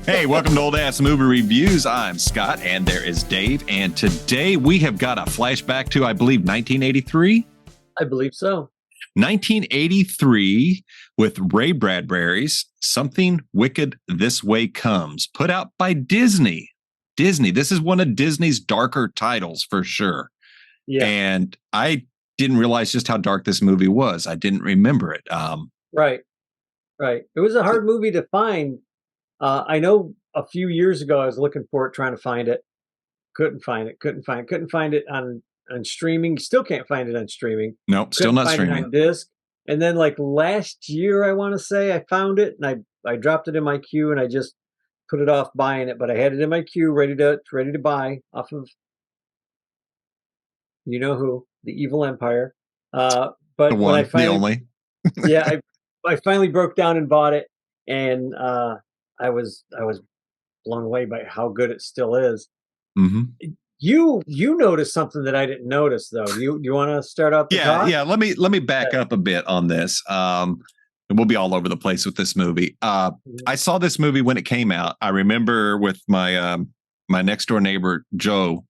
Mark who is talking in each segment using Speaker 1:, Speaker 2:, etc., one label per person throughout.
Speaker 1: Hey, welcome to Old Ass Movie Reviews. I'm Scott, and there is Dave. And today we have got a flashback to, I believe, 1983.
Speaker 2: I believe so.
Speaker 1: 1983 with Ray Bradbury's Something Wicked This Way Comes, put out by Disney. This is one of Disney's darker titles for sure.
Speaker 2: Yeah.
Speaker 1: And I didn't realize just how dark this movie was. I didn't remember it.
Speaker 2: Right. It was a hard movie to find. I know a few years ago I was looking for it, trying to find it. Couldn't find it on streaming. Still can't find it on streaming.
Speaker 1: Nope, still not
Speaker 2: find
Speaker 1: streaming.
Speaker 2: It on disc. And then like last year, I want to say I found it and I dropped it in my queue and I just put it off buying it, but I had it in my queue ready to buy off of you know who, the Evil Empire. But
Speaker 1: The one,
Speaker 2: when I finally,
Speaker 1: the only.
Speaker 2: yeah, I finally broke down and bought it, and I was blown away by how good it still is.
Speaker 1: Mm-hmm.
Speaker 2: You noticed something that I didn't notice though. You want to start out the talk?
Speaker 1: Yeah. Let me back up a bit on this. And we'll be all over the place with this movie. I saw this movie when it came out. I remember with my my next door neighbor Joe.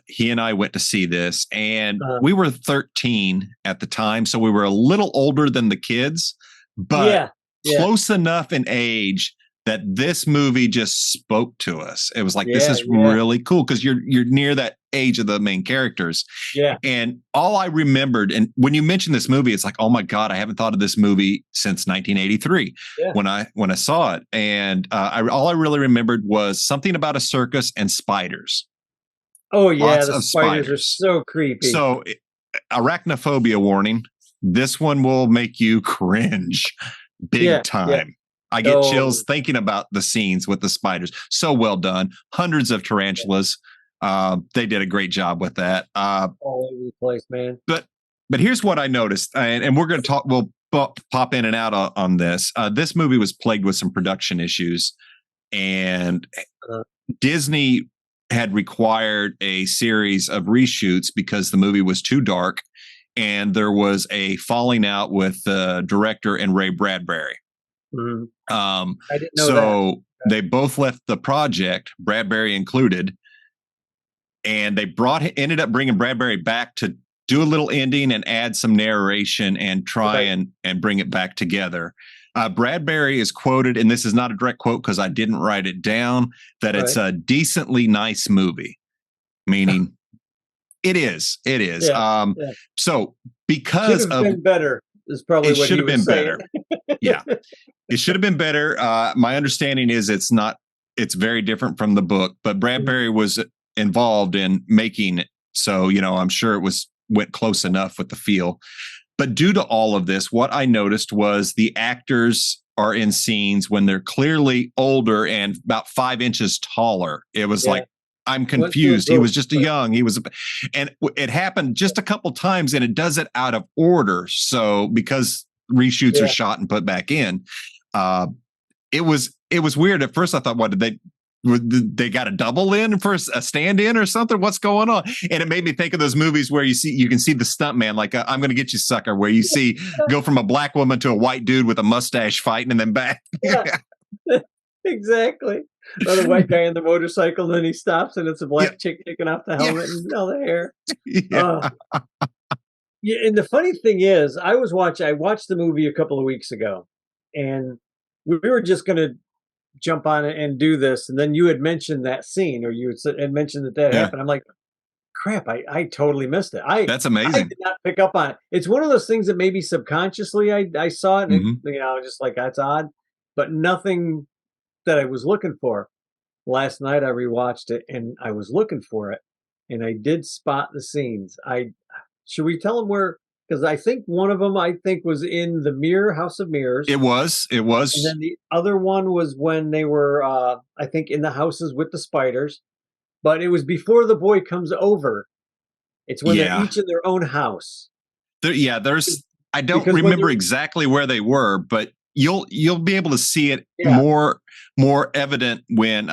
Speaker 1: He and I went to see this, and we were 13 at the time, so we were a little older than the kids, but close enough in age that this movie just spoke to us. It was like, this is really cool because you're near that age of the main characters.
Speaker 2: Yeah.
Speaker 1: And all I remembered, and when you mentioned this movie, it's like, oh my God, I haven't thought of this movie since 1983 when I saw it. And all I really remembered was something about a circus and spiders.
Speaker 2: Oh yeah, lots the spiders are so creepy.
Speaker 1: So, arachnophobia warning. This one will make you cringe big time. Yeah. I get chills thinking about the scenes with the spiders. So well done. Hundreds of tarantulas. They did a great job with that.
Speaker 2: All over the place, man.
Speaker 1: But here's what I noticed, and we're going to talk. We'll pop in and out on this. This movie was plagued with some production issues, and Disney had required a series of reshoots because the movie was too dark, and there was a falling out with the director and Ray Bradbury.
Speaker 2: Mm-hmm. I didn't know that.
Speaker 1: They both left the project, Bradbury included, and they ended up bringing Bradbury back to do a little ending and add some narration and try and bring it back together. Bradbury is quoted, and this is not a direct quote because I didn't write it down, that it's a decently nice movie, meaning it is. Yeah. So because
Speaker 2: should have been better is probably what
Speaker 1: should have been
Speaker 2: saying.
Speaker 1: better. Yeah, it should have been better. My understanding is it's very different from the book, but Bradbury was involved in making it, so I'm sure it went close enough with the feel. But due to all of this, what I noticed was the actors are in scenes when they're clearly older and about 5 inches taller. It was like, I'm confused. He was just and it happened just a couple times, and it does it out of order. So because reshoots are shot and put back in, it was weird. At first I thought, what did they got a double in for a stand in or something? What's going on? And it made me think of those movies where you can see the stuntman, like I'm going to get you, sucker, where you see go from a black woman to a white dude with a mustache fighting and then back.
Speaker 2: Exactly. Or the white guy on the motorcycle, and then he stops and it's a black chick taking off the helmet and all the hair. And the funny thing is, I watched the movie a couple of weeks ago, and we were just going to jump on it and do this, and then you had mentioned that scene, or you had mentioned that happened. I'm like, crap, I totally missed it. That's amazing. I did not pick up on it. It's one of those things that maybe subconsciously I saw it, and just like, that's odd, but nothing that I was looking for. Last night I rewatched it and I was looking for it, and I did spot the scenes. Should we tell them where? Because I think one of them was in the House of Mirrors.
Speaker 1: It was. And
Speaker 2: then the other one was when they were, I think, in the houses with the spiders. But it was before the boy comes over. It's when they're each in their own house.
Speaker 1: I don't remember exactly where they were, but you'll be able to see it more evident when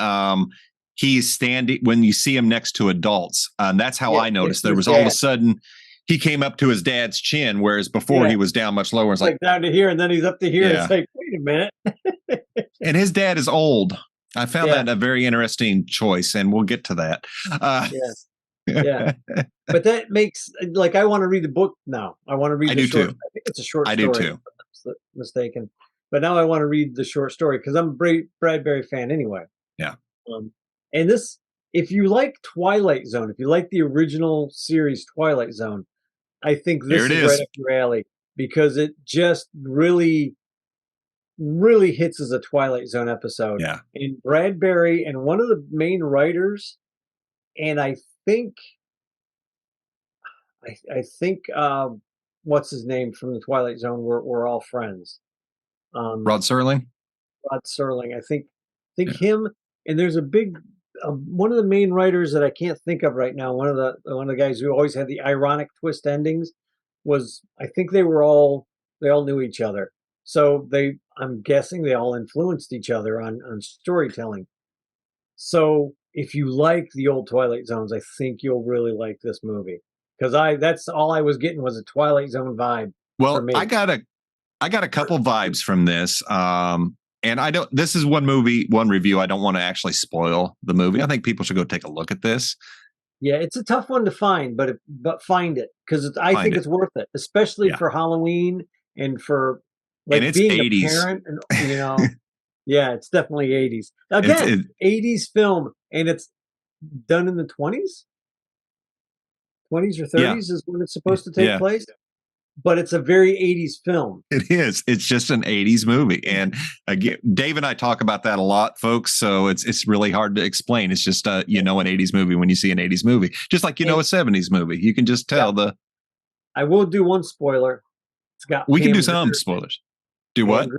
Speaker 1: he's standing, when you see him next to adults. That's how I noticed. There was all of a sudden he came up to his dad's chin, whereas before he was down much lower. It's
Speaker 2: like down to here, and then he's up to here. Yeah. It's like, wait a minute.
Speaker 1: And his dad is old. I found
Speaker 2: Yeah.
Speaker 1: that a very interesting choice, and we'll get to that.
Speaker 2: Yeah. Yeah. But that makes like I want to read the book now. I want to read
Speaker 1: I
Speaker 2: the
Speaker 1: do
Speaker 2: short.
Speaker 1: too.
Speaker 2: I think it's a short
Speaker 1: I do
Speaker 2: story,
Speaker 1: too.
Speaker 2: if I'm not mistaken. But now I want to read the short story because I'm a Bradbury fan anyway.
Speaker 1: Yeah.
Speaker 2: And this, if you like Twilight Zone, if you like the original series Twilight Zone, I think
Speaker 1: There
Speaker 2: this
Speaker 1: it
Speaker 2: is right
Speaker 1: is.
Speaker 2: up your alley because it just really, really hits as a Twilight Zone episode.
Speaker 1: Yeah.
Speaker 2: And Bradbury and one of the main writers, and think I think what's his name from the Twilight Zone? We're all friends. Um,
Speaker 1: Rod Serling.
Speaker 2: Rod Serling. I think
Speaker 1: Yeah.
Speaker 2: him. And there's a big one of the main writers that I can't think of right now. One of the guys who always had the ironic twist endings was I think they all knew each other. So I'm guessing they all influenced each other on storytelling. So if you like the old Twilight Zones, I think you'll really like this movie because that's all I was getting was a Twilight Zone vibe for
Speaker 1: Well,
Speaker 2: me.
Speaker 1: I got a couple vibes from this. And I don't, this is one review. I don't want to actually spoil the movie. I think people should go take a look at this.
Speaker 2: Yeah, it's a tough one to find, but find it because I think it's worth it, especially for Halloween and for like
Speaker 1: and it's
Speaker 2: being
Speaker 1: 80s.
Speaker 2: a parent and yeah, it's definitely 80s. Again, 80s film and it's done in the 20s? 20s or 30s is when it's supposed to take place. But it's a very 80s film.
Speaker 1: It is. It's just an 80s movie. And again, Dave and I talk about that a lot, folks. So it's really hard to explain. It's just an 80s movie when you see an 80s movie. Just like a 70s movie. You can just tell
Speaker 2: I will do one spoiler. It's got
Speaker 1: we can do some spoilers. Do what?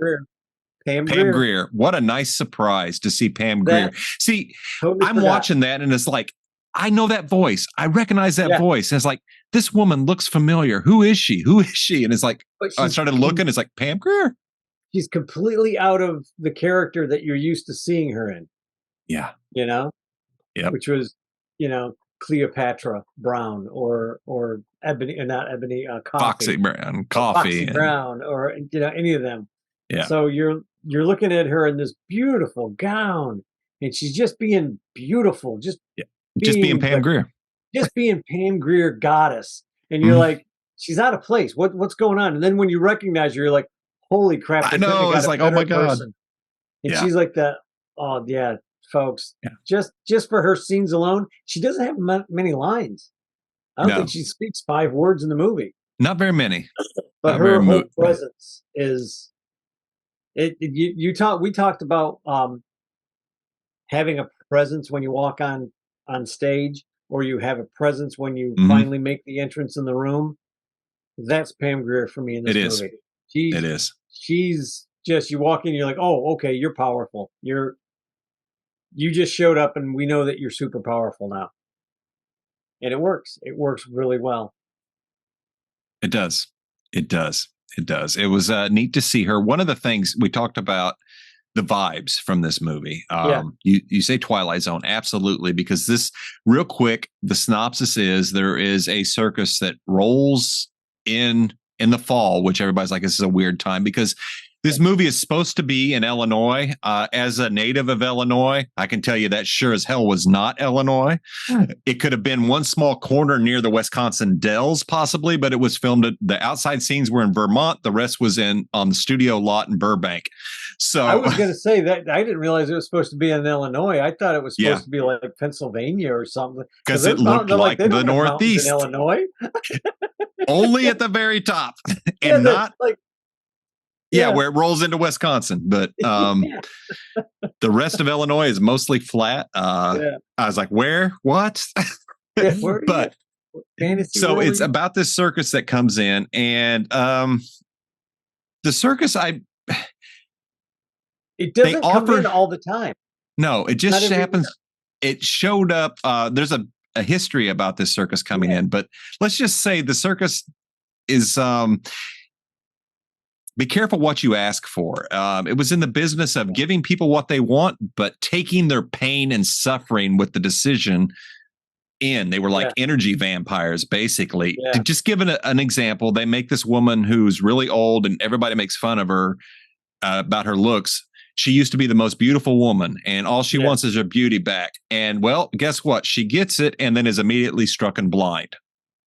Speaker 2: Pam
Speaker 1: Grier. What a nice surprise to see Pam Grier. See, I'm watching that and it's like, I know that voice. I recognize that voice. And it's like, this woman looks familiar. Who is she? Who is she? And it's like, I started looking. It's like Pam Grier.
Speaker 2: She's completely out of the character that you're used to seeing her in.
Speaker 1: Yeah.
Speaker 2: Yeah. Which was, Cleopatra Brown or Ebony, not Ebony,
Speaker 1: Foxy Brown, Foxy
Speaker 2: Brown, or any of them.
Speaker 1: Yeah.
Speaker 2: So you're looking at her in this beautiful gown, and she's just being beautiful, just being
Speaker 1: Pam Grier.
Speaker 2: Just being Pam Grier goddess. And you're like, she's out of place. What's going on? And then when you recognize her, you're like, holy crap.
Speaker 1: I know. It's like, oh my God.
Speaker 2: And she's like that. Oh yeah, folks. Yeah. Just for her scenes alone, she doesn't have many lines. I don't think she speaks 5 words in the movie.
Speaker 1: Not very many.
Speaker 2: But her whole presence is we talked about having a presence when you walk on stage, or you have a presence when you finally make the entrance in the room. That's Pam Grier for me in this movie.
Speaker 1: It is.
Speaker 2: She's just, you walk in, you're like, oh, okay, you're powerful. You just showed up, and we know that you're super powerful now. And it works. It works really well.
Speaker 1: It does. It does. It does. It was neat to see her. One of the things we talked about, the vibes from this movie. You say Twilight Zone, absolutely, because this, real quick, the synopsis is there is a circus that rolls in the fall, which everybody's like, this is a weird time because this movie is supposed to be in Illinois. As a native of Illinois, I can tell you that sure as hell was not Illinois. It could have been one small corner near the Wisconsin Dells, possibly, but it was filmed the outside scenes were in Vermont. The rest was on the studio lot in Burbank. So
Speaker 2: I was going to say that I didn't realize it was supposed to be in Illinois. I thought it was supposed to be like Pennsylvania or something.
Speaker 1: Because it looked like the Northeast.
Speaker 2: In Illinois.
Speaker 1: Only at the very top. And not like, where it rolls into Wisconsin, but the rest of Illinois is mostly flat. I was like, where? What? But so it's about this circus that comes in, and the circus,
Speaker 2: it doesn't come in all the time.
Speaker 1: No, it just happens. It showed up. There's a history about this circus coming in, but let's just say the circus is be careful what you ask for. It was in the business of giving people what they want, but taking their pain and suffering with the decision in. They were like energy vampires, basically. To just give an example, they make this woman who's really old and everybody makes fun of her about her looks. she used to be the most beautiful woman, and all she
Speaker 2: Yeah.
Speaker 1: wants is her beauty back. And well, guess what? She gets it and then is immediately struck and blind.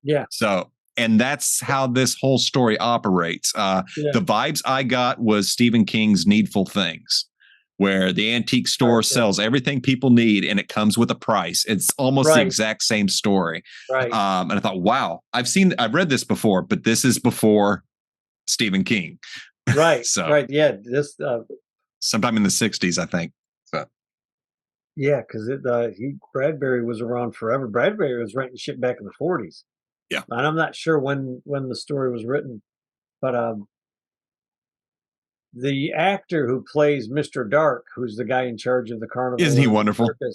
Speaker 2: Yeah.
Speaker 1: So, and that's how this whole story operates.
Speaker 2: Yeah.
Speaker 1: The vibes I got was Stephen King's Needful Things, where the antique store sells everything people need and it comes with a price. It's almost the exact same story.
Speaker 2: Right.
Speaker 1: And I thought, wow, I've read this before, but this is before Stephen King.
Speaker 2: Right.
Speaker 1: So,
Speaker 2: right. Yeah. This,
Speaker 1: sometime in the 60s, I think. So,
Speaker 2: yeah, because Bradbury was around forever. Bradbury was writing shit back in the 40s.
Speaker 1: Yeah.
Speaker 2: And I'm not sure when the story was written, but the actor who plays Mr. Dark, who's the guy in charge of the carnival,
Speaker 1: isn't he wonderful?
Speaker 2: Circus,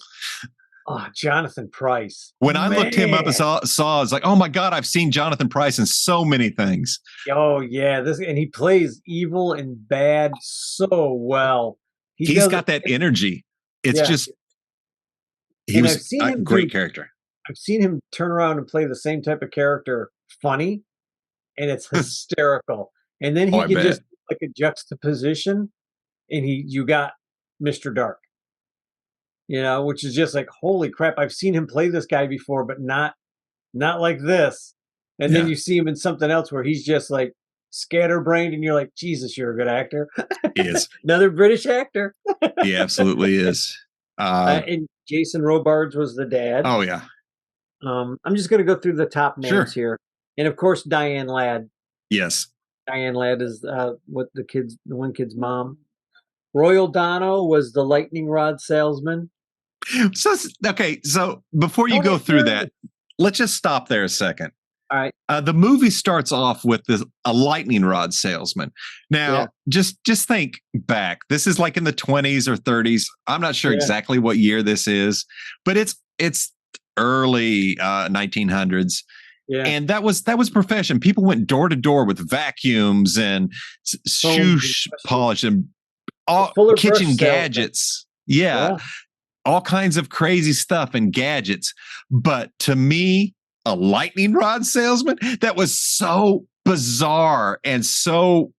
Speaker 2: Jonathan Price.
Speaker 1: When I looked him up and saw, I was like, oh my God, I've seen Jonathan Price in so many things.
Speaker 2: Oh yeah, and he plays evil and bad so well.
Speaker 1: He's got that energy. It's just, he was a great character.
Speaker 2: I've seen him turn around and play the same type of character funny, and it's hysterical. And then he can just like a juxtaposition, and you got Mr. Dark. Which is just like, holy crap, I've seen him play this guy before, but not like this. And then you see him in something else where he's just like scatterbrained, and you're like, Jesus, you're a good actor.
Speaker 1: He is.
Speaker 2: Another British actor.
Speaker 1: He absolutely is.
Speaker 2: And Jason Robards was the dad.
Speaker 1: Oh yeah.
Speaker 2: I'm just going to go through the top names here, and of course Diane Ladd.
Speaker 1: Yes,
Speaker 2: Diane Ladd is the one kid's mom. Roy O'Donnell was the lightning rod salesman.
Speaker 1: So before you go through that, let's just stop there a second.
Speaker 2: All right.
Speaker 1: The movie starts off with a lightning rod salesman. Now, just think back. This is like in the 20s or 30s. I'm not sure exactly what year this is, but it's early 1900s. Yeah. And that was profession. People went door to door with vacuums and shoe polish and all kitchen gadgets. Yeah. All kinds of crazy stuff and gadgets. But to me, a lightning rod salesman, that was so bizarre and so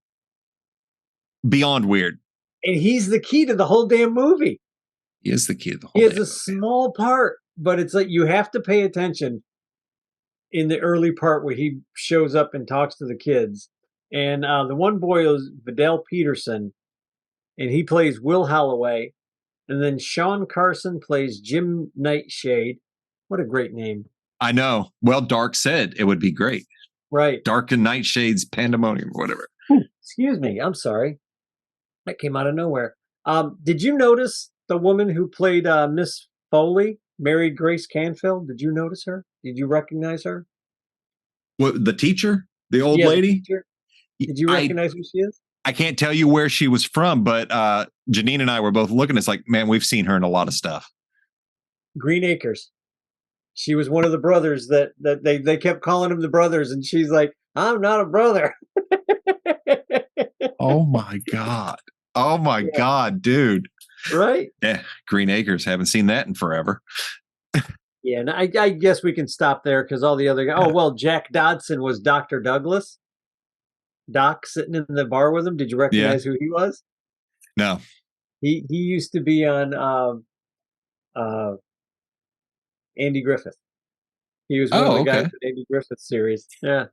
Speaker 1: beyond weird.
Speaker 2: And he's the key to the whole damn movie.
Speaker 1: He is the key to the whole
Speaker 2: movie. He has a small part, but it's like you have to pay attention in the early part where he shows up and talks to the kids. And the one boy is Vidal Peterson, and he plays Will Holloway. And then Sean Carson plays Jim Nightshade. What a great name.
Speaker 1: I know. Well, Dark said it would be great.
Speaker 2: Right.
Speaker 1: Dark and Nightshade's Pandemonium or whatever.
Speaker 2: Excuse me. I'm sorry. That came out of nowhere. Did you notice the woman who played Miss Foley, married Grace Canfield? Did you notice her? Did you recognize her?
Speaker 1: What, the teacher? The old lady?
Speaker 2: Did you recognize who she is?
Speaker 1: I can't tell you where she was from, but Janine and I were both looking. It's like, man, we've seen her in a lot of stuff.
Speaker 2: Green Acres. She was one of the brothers that they kept calling them the brothers, and she's like, I'm not a brother.
Speaker 1: Oh my God. Oh my God, dude.
Speaker 2: Right?
Speaker 1: Yeah, Green Acres. Haven't seen that in forever.
Speaker 2: Yeah, and I guess we can stop there because all the other guys. Oh, well, Jack Dodson was Dr. Douglas. Doc sitting in the bar with him. Did you recognize who he was?
Speaker 1: No.
Speaker 2: He used to be on Andy Griffith. He was one of the guys in Andy Griffith's series. Yeah.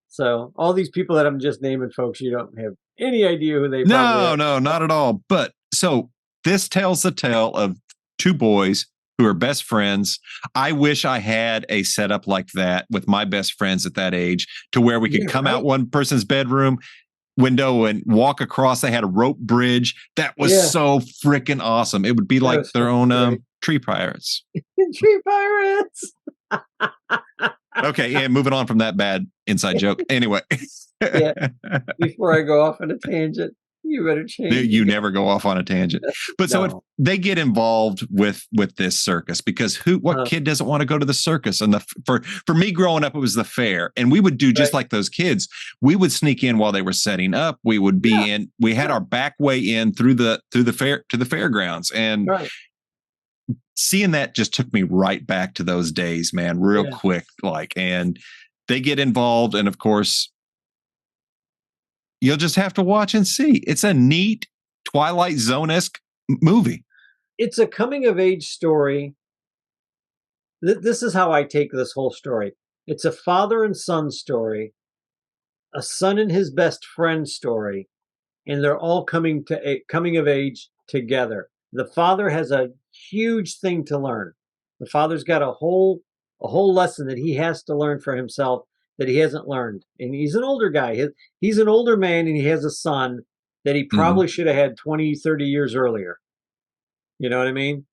Speaker 2: So all these people that I'm just naming, folks, you don't have any idea who they are.
Speaker 1: No, not at all. But so this tells the tale of two boys who are best friends. I wish I had a setup like that with my best friends at that age, to where we could come out one person's bedroom window and walk across. They had a rope bridge. That was so freaking awesome. It would be like their own tree pirates.
Speaker 2: Tree pirates.
Speaker 1: Okay, yeah, moving on from that bad inside joke. Anyway.
Speaker 2: Before I go off on a tangent, you better change.
Speaker 1: You never go off on a tangent. But so if they get involved with this circus, because what kid doesn't want to go to the circus? And for me growing up, it was the fair, and we would do just like those kids. We would sneak in while they were setting up. We would be in. We had our back way in through the fair to the fairgrounds, and seeing that just took me right back to those days, man, real quick. And they get involved, and of course, you'll just have to watch and see. It's a neat Twilight Zone-esque movie.
Speaker 2: It's a coming of age story. This is how I take this whole story. It's a father and son story, a son and his best friend story, and they're all coming of age together. The father has a huge thing to learn. The father's got a whole lesson that he has to learn for himself that he hasn't learned. And he's an older guy. He's an older man, and he has a son that he probably should have had 20, 30 years earlier. You know what I mean?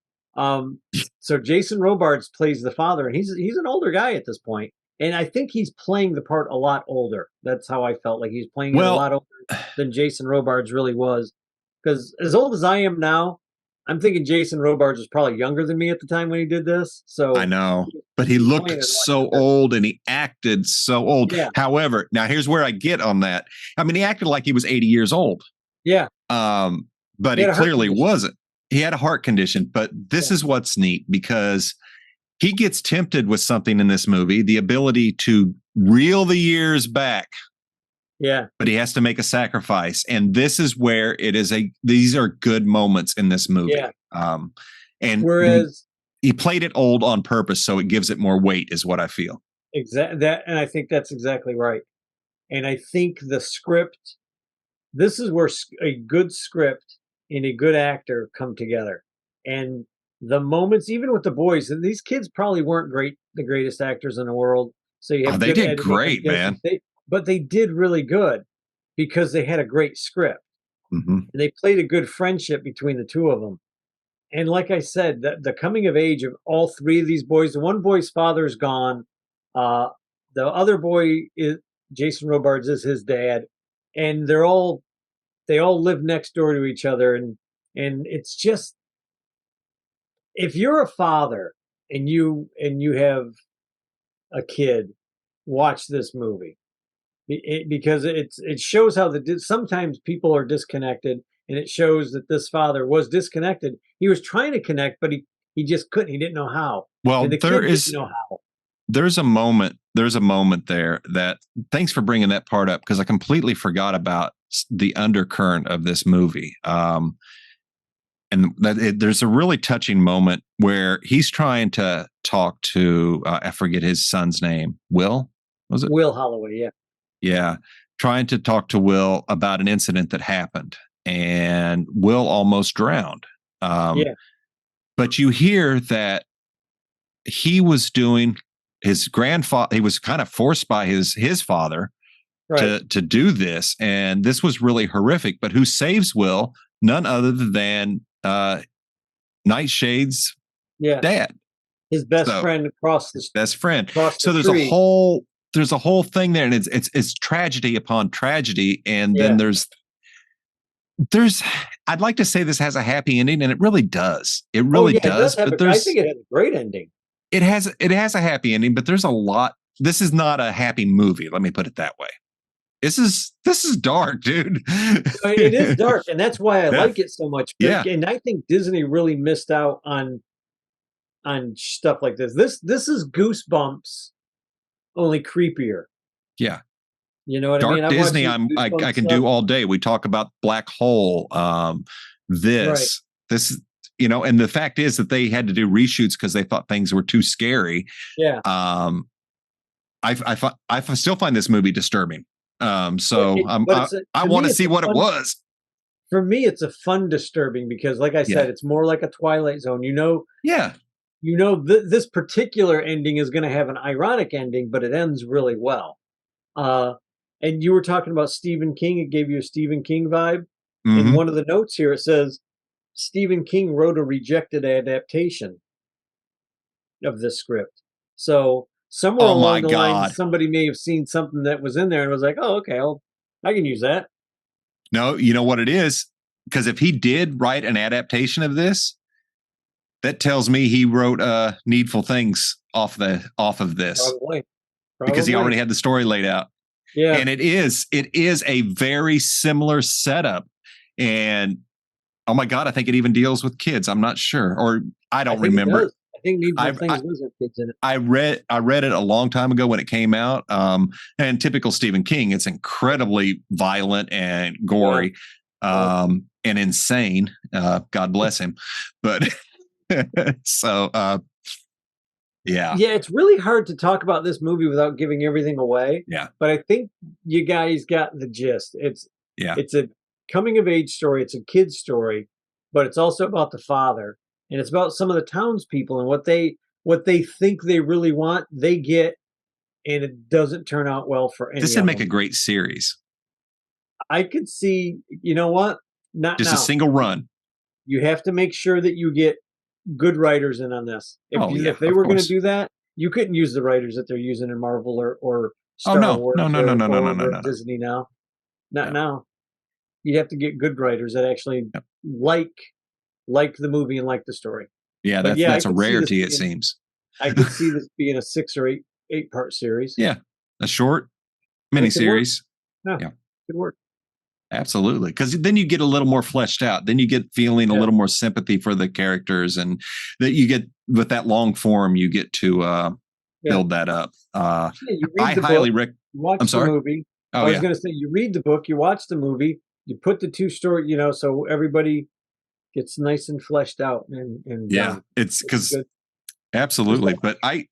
Speaker 2: So Jason Robards plays the father, and he's an older guy at this point, and I think he's playing the part a lot older. That's how I felt, like he's playing it a lot older than Jason Robards really was. Because as old as I am now, I'm thinking Jason Robards was probably younger than me at the time when he did this. So
Speaker 1: I know, but he looked so old and he acted so old.
Speaker 2: Yeah.
Speaker 1: However, now here's where I get on that. I mean, he acted like he was 80 years old.
Speaker 2: Yeah.
Speaker 1: But he clearly wasn't. He had a heart condition, but this is what's neat, because he gets tempted with something in this movie, the ability to reel the years back.
Speaker 2: Yeah.
Speaker 1: But he has to make a sacrifice. And this is where these are good moments in this movie.
Speaker 2: Yeah.
Speaker 1: And
Speaker 2: whereas
Speaker 1: he played it old on purpose, so it gives it more weight, is what I feel.
Speaker 2: Exactly. And I think that's exactly right. And I think the script, this is where a good script and a good actor come together. And the moments, even with the boys, and these kids probably weren't the greatest actors in the world. So you have
Speaker 1: they did great, man.
Speaker 2: But they did really good because they had a great script. And they played a good friendship between the two of them. And like I said, the coming of age of all three of these boys, the one boy's father's gone. The other boy is Jason Robards is his dad, and they all live next door to each other. And it's just, if you're a father and you have a kid, watch this movie. Because it shows how sometimes people are disconnected, and it shows that this father was disconnected. He was trying to connect, but he just couldn't. He didn't know how.
Speaker 1: Well,
Speaker 2: and the kid didn't know how.
Speaker 1: There's a moment there that, thanks for bringing that part up, because I completely forgot about the undercurrent of this movie. And there's a really touching moment where he's trying to talk to, I forget his son's name. Will, was it?
Speaker 2: Will Holloway, yeah.
Speaker 1: Yeah. Trying to talk to Will about an incident that happened, and Will almost drowned. But you hear that he was doing his grandfather, he was kind of forced by his father to do this. And this was really horrific. But who saves Will? None other than Nightshade's dad.
Speaker 2: His best friend across the
Speaker 1: best friend.
Speaker 2: So
Speaker 1: there's a whole thing there, and it's tragedy upon tragedy. And then there's I'd like to say this has a happy ending, and it really does. It really does. But
Speaker 2: I think it has a great ending.
Speaker 1: It has a happy ending, but there's a lot. This is not a happy movie. Let me put it that way. This is dark, dude.
Speaker 2: It is dark, and that's why I like it so much.
Speaker 1: Yeah.
Speaker 2: And I think Disney really missed out on stuff like this. This is Goosebumps, only creepier.
Speaker 1: Yeah.
Speaker 2: You know what
Speaker 1: Dark
Speaker 2: I mean?
Speaker 1: Disney, I can do all day. We talk about Black Hole. This, and the fact is that they had to do reshoots because they thought things were too scary.
Speaker 2: Yeah.
Speaker 1: I still find this movie disturbing. I want to see what it was.
Speaker 2: For me, it's a fun disturbing because, like I said, it's more like a Twilight Zone. This particular ending is going to have an ironic ending, but it ends really well. And you were talking about Stephen King. It gave you a Stephen King vibe. In one of the notes here, it says Stephen King wrote a rejected adaptation of this script. So somewhere along the line, somebody may have seen something that was in there and was like, "Oh, okay, I can use that."
Speaker 1: No, you know what it is? Because if he did write an adaptation of this, that tells me he wrote Needful Things off of this.
Speaker 2: Probably.
Speaker 1: Because he already had the story laid out.
Speaker 2: Yeah.
Speaker 1: And it is a very similar setup. And oh my God, I think it even deals with kids. I'm not sure. Or I don't remember.
Speaker 2: I think Needful Things does have kids in it.
Speaker 1: I read it a long time ago when it came out. And typical Stephen King, it's incredibly violent and gory. and insane. God bless him. But so, yeah.
Speaker 2: Yeah, it's really hard to talk about this movie without giving everything away.
Speaker 1: Yeah.
Speaker 2: But I think you guys got the gist.
Speaker 1: Yeah.
Speaker 2: It's a coming of age story. It's a kid's story, but it's also about the father, and it's about some of the townspeople and what they think they really want, they get, and it doesn't turn out well for any
Speaker 1: This would
Speaker 2: of
Speaker 1: make
Speaker 2: them.
Speaker 1: a great series.
Speaker 2: I could see, you know what? Not
Speaker 1: Just
Speaker 2: now.
Speaker 1: a single run.
Speaker 2: You have to make sure that you get good writers in on this. If they
Speaker 1: Of
Speaker 2: were going to
Speaker 1: course.
Speaker 2: do that, you couldn't use the writers that they're using in Marvel or
Speaker 1: Oh,
Speaker 2: Star
Speaker 1: no.
Speaker 2: Wars
Speaker 1: No, no, no, no, no,
Speaker 2: or
Speaker 1: no, no,
Speaker 2: over
Speaker 1: no,
Speaker 2: at
Speaker 1: no.
Speaker 2: Disney now. Not
Speaker 1: No.
Speaker 2: now. You'd have to get good writers that actually
Speaker 1: Yep.
Speaker 2: like the movie and like the story.
Speaker 1: Yeah,
Speaker 2: But yeah, I
Speaker 1: that's a
Speaker 2: could see this
Speaker 1: rarity, it
Speaker 2: being,
Speaker 1: seems.
Speaker 2: I could see this being a 6 or 8 part series.
Speaker 1: Yeah. A short
Speaker 2: And it could work.
Speaker 1: miniseries.
Speaker 2: Yeah,
Speaker 1: Yeah.
Speaker 2: it could work.
Speaker 1: Absolutely. Because then you get a little more fleshed out. Then you get feeling a
Speaker 2: Yeah.
Speaker 1: little more sympathy for the characters, and that you get with that long form, you get to
Speaker 2: Yeah.
Speaker 1: build that up.
Speaker 2: Yeah, you
Speaker 1: I
Speaker 2: read the
Speaker 1: highly
Speaker 2: book,
Speaker 1: recommend.
Speaker 2: you watch
Speaker 1: I'm
Speaker 2: the
Speaker 1: sorry.
Speaker 2: movie.
Speaker 1: Oh,
Speaker 2: I was
Speaker 1: yeah.
Speaker 2: going to say, you read the book, you watch the movie, you put the two story, so everybody gets nice and fleshed out and
Speaker 1: Yeah. It's because
Speaker 2: good.
Speaker 1: absolutely. But I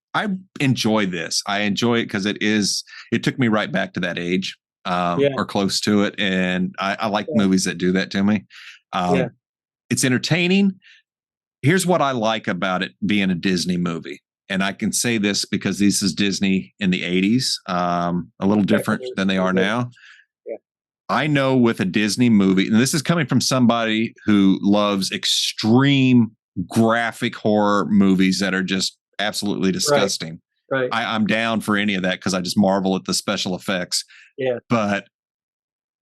Speaker 1: enjoy this. I enjoy it because it took me right back to that age,
Speaker 2: Yeah.
Speaker 1: or close to it. And I like
Speaker 2: Yeah.
Speaker 1: movies that do that to me.
Speaker 2: Yeah.
Speaker 1: It's entertaining. Here's what I like about it being a Disney movie. And I can say this because this is Disney in the 80s, a little different than they are now.
Speaker 2: Yeah.
Speaker 1: I know with a Disney movie, and this is coming from somebody who loves extreme graphic horror movies that are just absolutely disgusting.
Speaker 2: Right.
Speaker 1: I'm down for any of that because I just marvel at the special effects.
Speaker 2: Yeah.
Speaker 1: But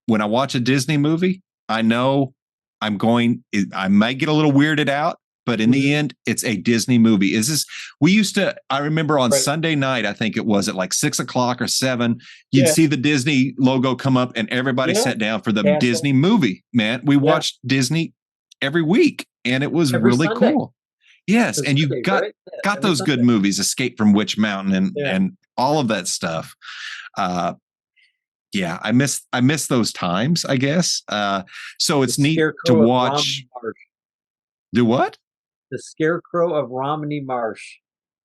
Speaker 1: when I watch a Disney movie, I know I might get a little weirded out, but in the end, it's a Disney movie. I remember on Sunday night, I think it was at like 6:00 or 7, you'd see the Disney logo come up and everybody sat down for the Disney movie, man. We watched Disney every week and it was
Speaker 2: Every
Speaker 1: really
Speaker 2: Sunday.
Speaker 1: cool. Yes.
Speaker 2: Every
Speaker 1: And you
Speaker 2: Sunday,
Speaker 1: got
Speaker 2: right?
Speaker 1: got
Speaker 2: Every
Speaker 1: those good
Speaker 2: Sunday.
Speaker 1: movies, Escape from Witch Mountain and all of that stuff. Yeah, I miss those times, I guess. So it's neat to watch. Do what?
Speaker 2: The Scarecrow of Romney Marsh.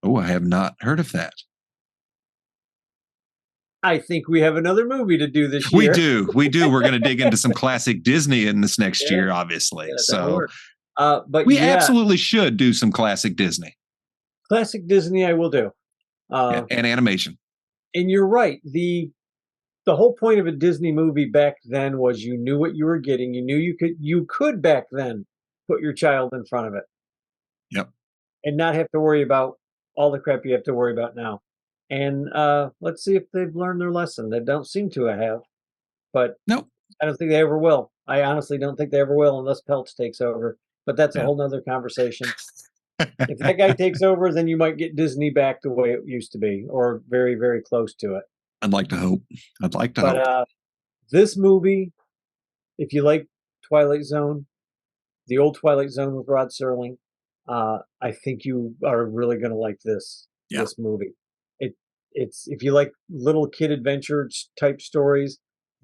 Speaker 1: Oh, I have not heard of that.
Speaker 2: I think we have another movie to do this year.
Speaker 1: We do. We're going to dig into some classic Disney in this next year, obviously. So
Speaker 2: but
Speaker 1: we absolutely should do some classic Disney.
Speaker 2: Classic Disney, I will do.
Speaker 1: And animation.
Speaker 2: And you're right. The whole point of a Disney movie back then was you knew what you were getting. You knew you could back then put your child in front of it.
Speaker 1: Yep.
Speaker 2: And not have to worry about all the crap you have to worry about now. And let's see if they've learned their lesson. They don't seem to have, but
Speaker 1: nope.
Speaker 2: I don't think they ever will. I honestly don't think they ever will unless Peltz takes over. But that's a whole nother conversation. If that guy takes over, then you might get Disney back the way it used to be, or very, very close to it.
Speaker 1: I'd like to hope. But
Speaker 2: this movie, if you like Twilight Zone, the old Twilight Zone with Rod Serling, I think you are really going to like this movie. It's if you like little kid adventure type stories,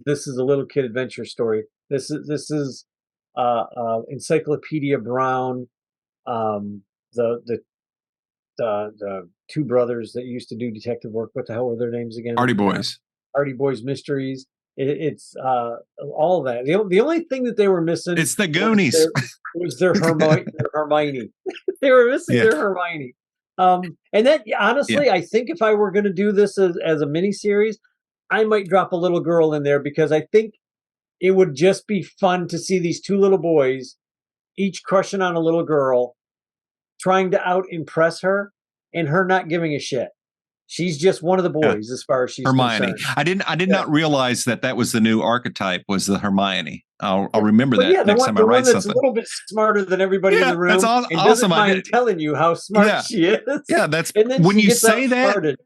Speaker 2: this is a little kid adventure story. This is Encyclopedia Brown, the two brothers that used to do detective work. What the hell were their names again?
Speaker 1: Hardy Boys.
Speaker 2: Hardy Boys Mysteries. It's all of that. The only thing that they were missing,
Speaker 1: it's the Goonies,
Speaker 2: was their Hermione. They were missing their Hermione. And that honestly, I think if I were going to do this as a mini series, I might drop a little girl in there because I think it would just be fun to see these two little boys, each crushing on a little girl, trying to out impress her, and her not giving a shit. She's just one of the boys as far as she's
Speaker 1: Hermione.
Speaker 2: concerned.
Speaker 1: I did not realize that was the new archetype, was the Hermione. I'll remember that next time I write something.
Speaker 2: A little bit smarter than everybody in the room.
Speaker 1: That's
Speaker 2: and doesn't mind telling you how smart she is.
Speaker 1: Yeah, that's
Speaker 2: and then
Speaker 1: when you say that.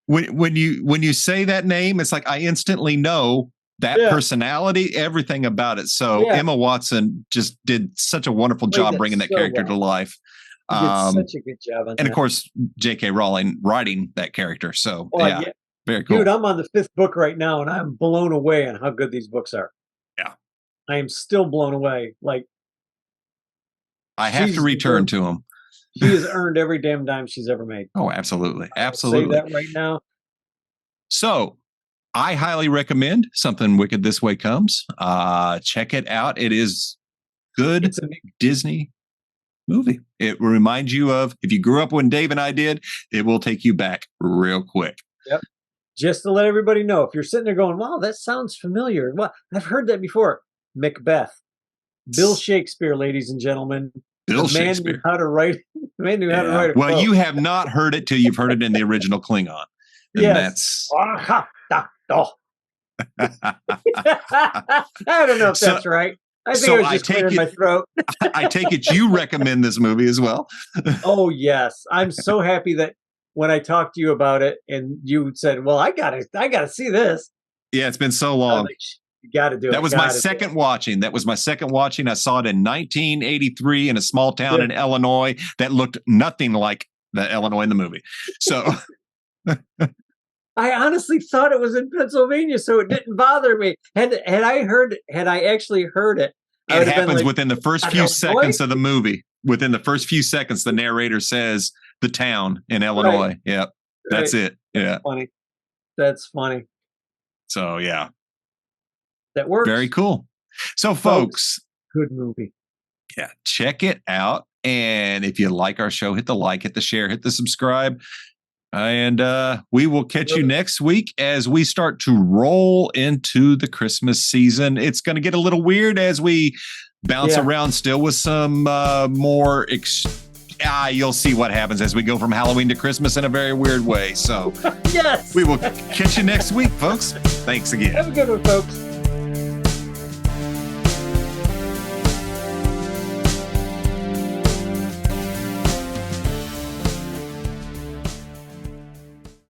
Speaker 1: When you say that name, it's like I instantly know that personality, everything about it. So Emma Watson just did such a wonderful job bringing that character to life.
Speaker 2: She did such a good job on that.
Speaker 1: And of course, J.K. Rowling writing that character. So very cool.
Speaker 2: Dude, I'm on the 5th book right now, and I'm blown away on how good these books are.
Speaker 1: Yeah,
Speaker 2: I am still blown away. Like,
Speaker 1: I have to return to him.
Speaker 2: She has earned every damn dime she's ever made.
Speaker 1: Oh, absolutely.
Speaker 2: I'll
Speaker 1: Absolutely.
Speaker 2: say that right now.
Speaker 1: So I highly recommend Something Wicked This Way Comes. Check it out. It is good.
Speaker 2: It's a
Speaker 1: Disney movie. It will remind you of, if you grew up when Dave and I did, it will take you back real quick.
Speaker 2: Yep. Just to let everybody know, if you're sitting there going, wow, that sounds familiar. Well, I've heard that before. Macbeth. Bill Shakespeare, ladies and gentlemen.
Speaker 1: Bill
Speaker 2: the man
Speaker 1: Shakespeare.
Speaker 2: Knew how to write. The man knew how to write a
Speaker 1: Well,
Speaker 2: quote.
Speaker 1: you have not heard it till you've heard it in the original Klingon. And
Speaker 2: yes. I don't know if that's right. I think it was just clearing my throat.
Speaker 1: I take it you recommend this movie as well.
Speaker 2: Oh, yes. I'm so happy that when I talked to you about it and you said, well, I gotta see this.
Speaker 1: Yeah, it's been so long.
Speaker 2: Like, you got to do it.
Speaker 1: That was my second watching. That was my second watching. I saw it in 1983 in a small town in Illinois that looked nothing like the Illinois in the movie. So
Speaker 2: I honestly thought it was in Pennsylvania, so it didn't bother me. Had I actually heard it,
Speaker 1: it happens within the first few seconds of the movie. Within the first few seconds, the narrator says the town in Illinois. Right. Yep. That's it. Yeah.
Speaker 2: Funny. That's funny.
Speaker 1: So yeah.
Speaker 2: That works.
Speaker 1: Very cool. So folks,
Speaker 2: good movie.
Speaker 1: Yeah. Check it out. And if you like our show, hit the like, hit the share, hit the subscribe. And we will catch you next week as we start to roll into the Christmas season. It's going to get a little weird as we bounce around still with some more. You'll see what happens as we go from Halloween to Christmas in a very weird way. So
Speaker 2: yes,
Speaker 1: we will catch you next week, folks. Thanks again.
Speaker 2: Have a good one, folks.